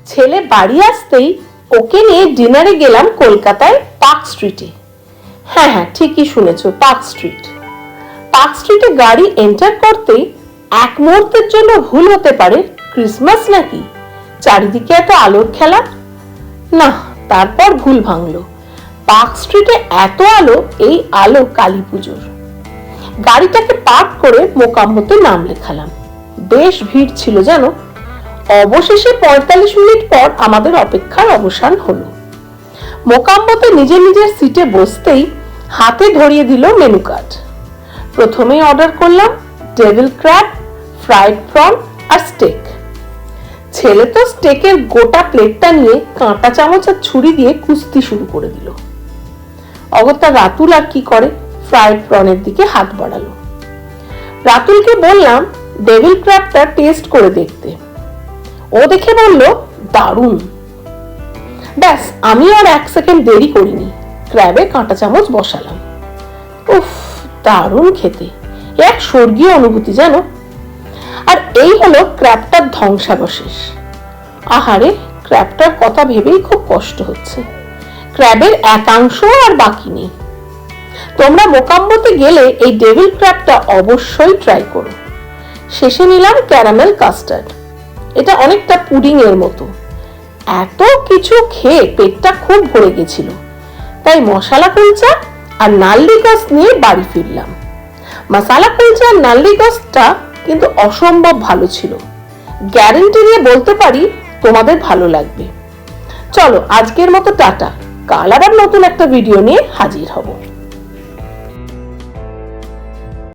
ছেলে বাড়ি আসতেই ওকে নিয়ে ডিনারে গেলাম কলকাতায় পার্ক স্ট্রিটে। হ্যাঁ, ঠিকই শুনেছো, পার্ক স্ট্রিট। পার্ক স্ট্রিটে গাড়ি এন্টার করতেই এক মুহূর্তের জন্য ভুল হতে পারে ক্রিসমাস নাকি, চারিদিকে এত আলোর খেলা। না, তারপর ভুল ভাঙলো। পার্ক স্ট্রিটে এত আলো, এই আলো কালী পুজোর। গাড়িটাকে পার্ক করে মোকাম্মতে নাম লেখালাম। বেশ ভিড় ছিল জানো। অবশেষে 45 মিনিট পর আমাদের অপেক্ষার অবসান হলো। মোকাম্মতে নিজের নিজের সিটে বসতেই হাতে ধরিয়ে দিল মেনু কার্ড। প্রথমেই অর্ডার করলাম ডেভিল ক্র্যাব, ফ্রাইড প্রন আর স্টেক। ছেলে তো স্টেকের গোটা প্লেটটা নিয়ে কাঁটা চামচ আর ছুরি দিয়ে কুস্তি শুরু করে দিল। অগত্যা রাতুল আর কি করে, ফ্রাইড প্রনের দিকে হাত বাড়ালো। রাতুলকে বললাম ডেভিল ক্র্যাবটা টেস্ট করে দেখতে। ও দেখে বলল দারুণ। ব্যাস, আমি আর 1 সেকেন্ড দেরি করিনি, ক্র্যাবে কাঁটা চামচ বসালাম। উফ, দারুণ খেতে, এক স্বর্গীয় অনুভূতি জানো। আর এই হলো ক্র্যাবটার ধ্বংসাবশেষ। আহারে, ক্র্যাবটার কথা ভেবেই খুব কষ্ট হচ্ছে। ক্র্যাবের একাংশ আর বাকি নেই। তোমরা মোকাম্মতে গেলে এই ডেভিল ক্র্যাবটা অবশ্যই ট্রাই করো। শেষে নিলাম ক্যারামেল কাস্টার্ড। এটা অনেকটা পুডিং এর মতো। এত কিছু খেয়ে পেটটা খুব ভরে গেছিল, তাই মশলা কুলচা আর নাল্লি গোস্ত নিয়ে বাড়ি ফিরলাম। মশলা কুলচা আর নাল্লি গোস্তটা কিন্তু অসম্ভব ভালো ছিল। গ্যারান্টি দিয়ে বলতে পারি তোমাদের ভালো লাগবে। চলো, আজকের মতো টাটা। কাল আবার নতুন একটা ভিডিও নিয়ে হাজির হব।